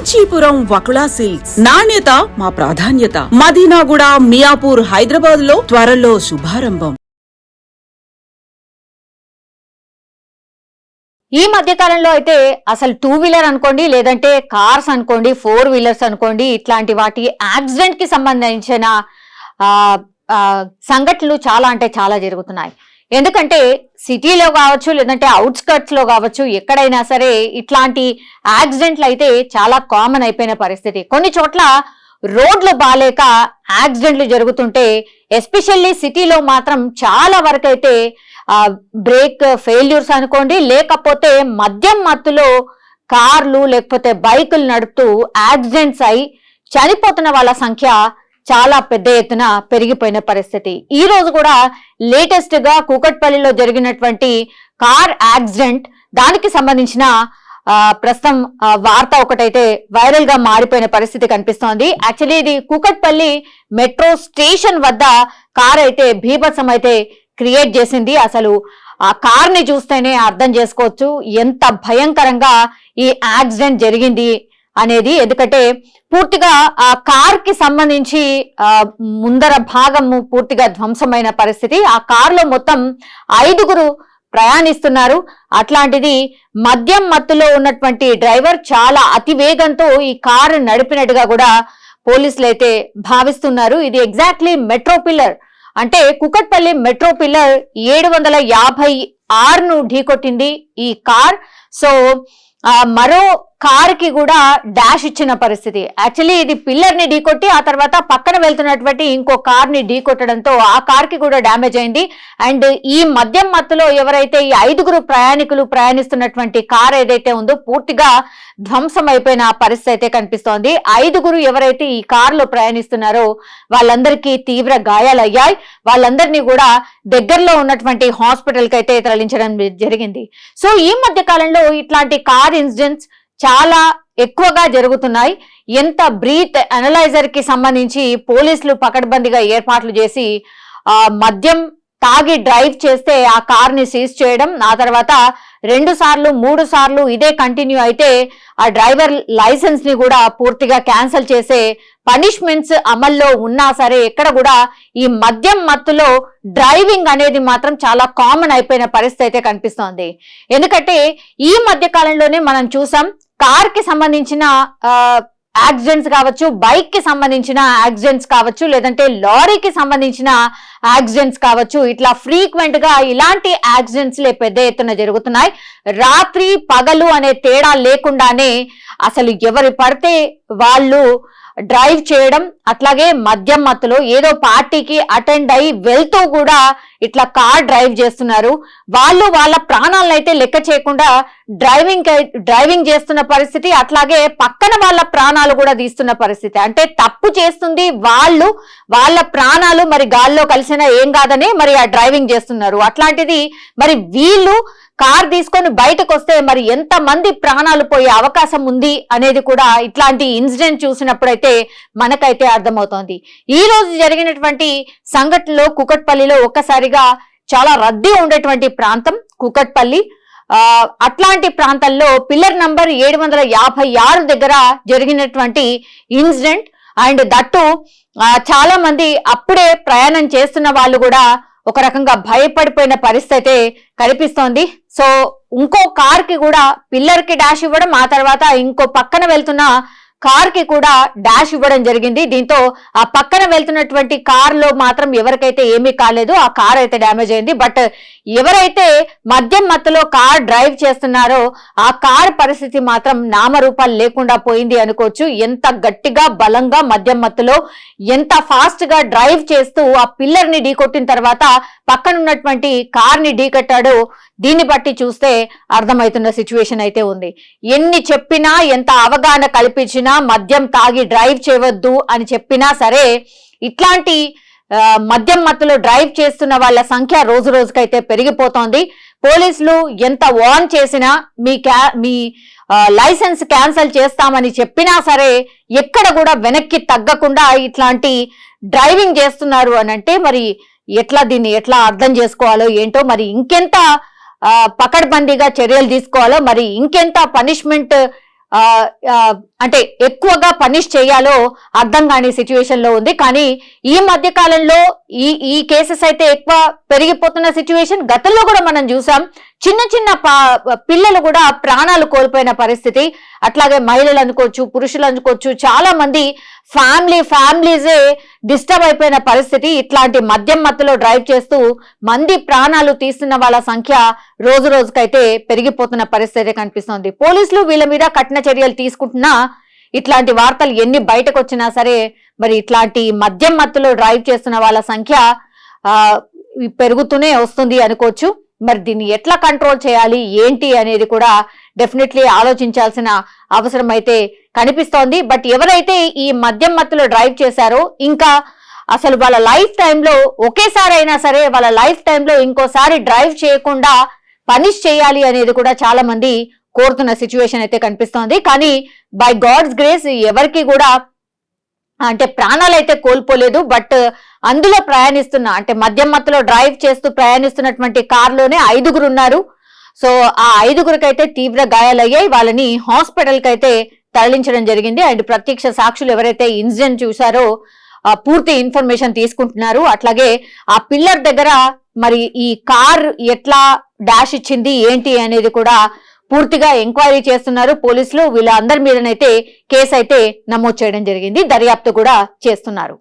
Kanchipuram Vakula silks నాణ్యత మా ప్రాధాన్యత. మదీనాగూడ, మియాపూర్, హైదరాబాద్ లో త్వరలో శుభారంభం. ఈ మధ్య కాలంలో అయితే అసలు 2 వీలర్ అనుకోండి, లేదంటే కార్స్ అనుకోండి, 4 వీలర్స్ అనుకోండి, ఇట్లాంటి వాటి యాక్సిడెంట్ కి సంబంధించిన సంఘటనలు చాలా అంటే చాలా జరుగుతున్నాయి. ఎందుకంటే సిటీలో కావచ్చు, లేదంటే అవుట్స్కర్ట్స్ లో కావచ్చు, ఎక్కడైనా సరే ఇట్లాంటి యాక్సిడెంట్లు అయితే చాలా కామన్ అయిపోయిన పరిస్థితి. కొన్ని చోట్ల రోడ్లు బాలేక యాక్సిడెంట్లు జరుగుతుంటే, ఎస్పెషల్లీ సిటీలో మాత్రం చాలా వరకు అయితే బ్రేక్ ఫెయిల్యూర్స్ అనుకోండి, లేకపోతే మద్యం మత్తులో కార్లు లేకపోతే బైకులు నడుపుతూ యాక్సిడెంట్స్ అయి చనిపోతున్న వాళ్ళ సంఖ్య చాలా పెద్ద ఎత్తున పెరిగిపోయిన పరిస్థితి. ఈ రోజు కూడా లేటెస్ట్ గా కూకట్పల్లిలో జరిగినటువంటి కార్ యాక్సిడెంట్, దానికి సంబంధించిన ప్రస్తుతం వార్త ఒకటైతే వైరల్ గా మారిపోయిన పరిస్థితి కనిపిస్తోంది. యాక్చువల్లీ ఇది కూకట్పల్లి మెట్రో స్టేషన్ వద్ద కార్ అయితే బీభత్సం అయితే క్రియేట్ చేసింది. అసలు ఆ కార్ ని చూస్తేనే అర్థం చేసుకోవచ్చు ఎంత భయంకరంగా ఈ యాక్సిడెంట్ జరిగింది అనేది. ఎందుకంటే పూర్తిగా ఆ కార్ కి సంబంధించి ముందర భాగము పూర్తిగా ధ్వంసమైన పరిస్థితి. ఆ కార్ లో మొత్తం 5గురు ప్రయాణిస్తున్నారు. అట్లాంటిది మద్యం మత్తులో ఉన్నటువంటి డ్రైవర్ చాలా అతివేగంతో ఈ కారు నడిపినట్టుగా కూడా పోలీసులు అయితే భావిస్తున్నారు. ఇది ఎగ్జాక్ట్లీ మెట్రో పిల్లర్, అంటే కూకట్పల్లి మెట్రో పిల్లర్ 756ను ఢీకొట్టింది ఈ కార్. సో మరో కార్ కి కూడా డాష్ ఇచ్చిన పరిస్థితి. యాక్చువల్లీ ఇది పిల్లర్ ని ఢీకొట్టి ఆ తర్వాత పక్కన వెళ్తున్నటువంటి ఇంకో కార్ ని ఢీకొట్టడంతో ఆ కార్ కి కూడా డ్యామేజ్ అయింది. అండ్ ఈ మద్యం మత్తులో ఎవరైతే ఈ 5గురు ప్రయాణికులు ప్రయాణిస్తున్నటువంటి కార్ ఏదైతే ఉందో పూర్తిగా ధ్వంసం అయిపోయిన పరిస్థితి అయితే కనిపిస్తోంది. 5గురు ఎవరైతే ఈ కార్ లో ప్రయాణిస్తున్నారో వాళ్ళందరికీ తీవ్ర గాయాలయ్యాయి. వాళ్ళందరినీ కూడా దగ్గరలో ఉన్నటువంటి హాస్పిటల్ కి అయితే తరలించడం జరిగింది. సో ఈ మధ్య కాలంలో ఇట్లాంటి కార్ ఇన్సిడెంట్స్ చాలా ఎక్కువగా జరుగుతున్నాయి. ఎంత బ్రీత్ అనలైజర్ కి సంబంధించి పోలీసులు పకడ్బందీగా ఏర్పాట్లు చేసి మద్యం తాగి డ్రైవ్ చేస్తే ఆ కార్ ని సీజ్ చేయడం, ఆ తర్వాత 2 సార్లు 3 సార్లు ఇదే కంటిన్యూ అయితే ఆ డ్రైవర్ లైసెన్స్ ని కూడా పూర్తిగా క్యాన్సిల్ చేసే పనిష్మెంట్స్ అమల్లో ఉన్నా సరే ఎక్కడ కూడా ఈ మద్యం మత్తులో డ్రైవింగ్ అనేది మాత్రం చాలా కామన్ అయిపోయిన పరిస్థితి అయితే కనిపిస్తోంది. ఎందుకంటే ఈ మధ్య కాలంలోనే మనం చూసాం కార్ కి సంబంధించిన యాక్సిడెంట్స్ కావచ్చు, బైక్ కి సంబంధించిన యాక్సిడెంట్స్ కావచ్చు, లేదంటే లారీకి సంబంధించిన యాక్సిడెంట్స్ కావచ్చు, ఇట్లా ఫ్రీక్వెంట్ గా ఇలాంటి యాక్సిడెంట్స్ పెద్ద ఎత్తున జరుగుతున్నాయి. రాత్రి పగలు అనే తేడా లేకుండానే అసలు ఎవరు పడితే వాళ్ళు డ్రైవ్ చేయడం, అట్లాగే మద్యం మత్తులో ఏదో పార్టీకి అటెండ్ అయి వెళ్తూ కూడా ఇట్లా కార్ డ్రైవ్ చేస్తున్నారు. వాళ్ళు వాళ్ళ ప్రాణాలను అయితే లెక్క చేయకుండా డ్రైవింగ్ చేస్తున్న పరిస్థితి, అట్లాగే పక్కన వాళ్ళ ప్రాణాలు కూడా తీస్తున్న పరిస్థితి. అంటే తప్పు చేస్తుంది వాళ్ళు, వాళ్ళ ప్రాణాలు మరి గాల్లో కలిసినా ఏం కాదని మరి ఆ డ్రైవింగ్ చేస్తున్నారు. అట్లాంటిది మరి వీళ్ళు కార్ తీసుకొని బయటకు వస్తే మరి ఎంత మంది ప్రాణాలు పోయే అవకాశం ఉంది అనేది కూడా ఇట్లాంటి ఇన్సిడెంట్ చూసినప్పుడైతే మనకైతే అర్థమవుతోంది. ఈ రోజు జరిగినటువంటి సంఘటనలో కూకట్పల్లిలో ఒక్కసారిగా చాలా రద్దీ ఉండేటువంటి ప్రాంతం కూకట్పల్లి. అట్లాంటి ప్రాంతాల్లో పిల్లర్ నంబర్ 756 దగ్గర జరిగినటువంటి ఇన్సిడెంట్. అండ్ దట్టు చాలా మంది అప్పుడే ప్రయాణం చేస్తున్న వాళ్ళు కూడా ఒక రకంగా భయపడిపోయిన పరిస్థితి అయితే కనిపిస్తోంది. సో ఇంకో కార్ కి కూడా పిల్లర్ కి డాష్ ఇవ్వడం, ఆ తర్వాత ఇంకో పక్కన వెళ్తున్న కార్ కి కూడా డాష్ ఇవ్వడం జరిగింది. దీంతో ఆ పక్కన వెళ్తున్నటువంటి కార్ లో మాత్రం ఎవరికైతే ఏమీ కాలేదు, ఆ కార్ అయితే డ్యామేజ్ అయింది. బట్ ఎవరైతే మద్యం మత్తులో కార్ డ్రైవ్ చేస్తున్నారో ఆ కార్ పరిస్థితి మాత్రం నామరూపాలు లేకుండా పోయింది అనుకోవచ్చు. ఎంత గట్టిగా బలంగా మద్యం మత్తులో ఎంత ఫాస్ట్ గా డ్రైవ్ చేస్తూ ఆ పిల్లర్ ని ఢీకొట్టిన తర్వాత పక్కనున్నటువంటి కార్ ని ఢీకొట్టాడో దీన్ని బట్టి చూస్తే అర్థమవుతున్న సిచ్యువేషన్ అయితే ఉంది. ఎన్ని చెప్పినా, ఎంత అవగాహన కల్పించినా, మద్యం తాగి డ్రైవ్ చేయవద్దు అని చెప్పినా సరే ఇట్లాంటి మద్యం మత్తులో డ్రైవ్ చేస్తున్న వాళ్ళ సంఖ్య రోజు రోజుకైతే పెరిగిపోతోంది. పోలీసులు ఎంత వార్న్ చేసినా, మీ లైసెన్స్ క్యాన్సిల్ చేస్తామని చెప్పినా సరే ఎక్కడ కూడా వెనక్కి తగ్గకుండా ఇట్లాంటి డ్రైవింగ్ చేస్తున్నారు అని అంటే మరి దీన్ని ఎట్లా అర్థం చేసుకోవాలో ఏంటో, మరి ఇంకెంత పకడ్బందీగా చర్యలు తీసుకోవాలో, మరి ఇంకెంత పనిష్మెంట్ అంటే ఎక్కువగా పనిష్ చేయాలో అర్థం కాని సిచ్యువేషన్ లో ఉంది. కానీ ఈ మధ్య కాలంలో ఈ కేసెస్ అయితే ఎక్కువ పెరిగిపోతున్న సిచ్యువేషన్. గతంలో కూడా మనం చూసాం, చిన్న చిన్న పిల్లలు కూడా ప్రాణాలు కోల్పోయిన పరిస్థితి. అట్లాగే మహిళలు అనుకోవచ్చు, పురుషులు అనుకోవచ్చు, చాలా మంది ఫ్యామిలీసే డిస్టర్బ్ అయిపోయిన పరిస్థితి. ఇట్లాంటి మద్యం మత్తులో డ్రైవ్ చేస్తూ మంది ప్రాణాలు తీస్తున్న వాళ్ళ సంఖ్య రోజు రోజుకైతే పెరిగిపోతున్న పరిస్థితి కనిపిస్తోంది. పోలీసులు వీళ్ళ మీద కఠిన చర్యలు తీసుకుంటున్నా ఇట్లాంటి వార్తలు ఎన్ని బయటకు వచ్చినా సరే మరి ఇట్లాంటి మద్యం మత్తులో డ్రైవ్ చేస్తున్న వాళ్ళ సంఖ్య పెరుగుతూనే వస్తుంది అనుకోవచ్చు. మరి దీన్ని ఎట్లా కంట్రోల్ చేయాలి ఏంటి అనేది కూడా డెఫినెట్లీ ఆలోచించాల్సిన అవసరం అయితే కనిపిస్తోంది. బట్ ఎవరైతే ఈ మద్యం మత్తులో డ్రైవ్ చేశారో ఇంకా అసలు వాళ్ళ లైఫ్ టైంలో ఒకేసారి అయినా సరే వాళ్ళ లైఫ్ టైంలో ఇంకోసారి డ్రైవ్ చేయకుండా పనిష్ చేయాలి అనేది కూడా చాలా మంది కోరుతున్న సిచ్యువేషన్ అయితే కనిపిస్తోంది. కానీ బై గాడ్స్ గ్రేస్ ఎవరికి కూడా అంటే ప్రాణాలు అయితే కోల్పోలేదు. బట్ అందులో ప్రయాణిస్తున్న అంటే మద్యం మత్తులో డ్రైవ్ చేస్తూ ప్రయాణిస్తున్నటువంటి కార్లోనే 5గురు ఉన్నారు. సో ఆ 5గురికి అయితే తీవ్ర గాయాలయ్యాయి. వాళ్ళని హాస్పిటల్ కి అయితే తరలించడం జరిగింది. అండ్ ప్రత్యక్ష సాక్షులు ఎవరైతే ఇన్సిడెంట్ చూసారో పూర్తి ఇన్ఫర్మేషన్ తీసుకుంటున్నారు. అట్లాగే ఆ పిల్లర్ దగ్గర మరి ఈ కార్ ఎట్లా డాష్ ఇచ్చింది ఏంటి అనేది కూడా పూర్తిగా ఎంక్వైరీ చేస్తున్నారు పోలీసులు. వీళ్ళందరి మీదనైతే కేసు అయితే నమోదు చేయడం జరిగింది. దర్యాప్తు కూడా చేస్తున్నారు.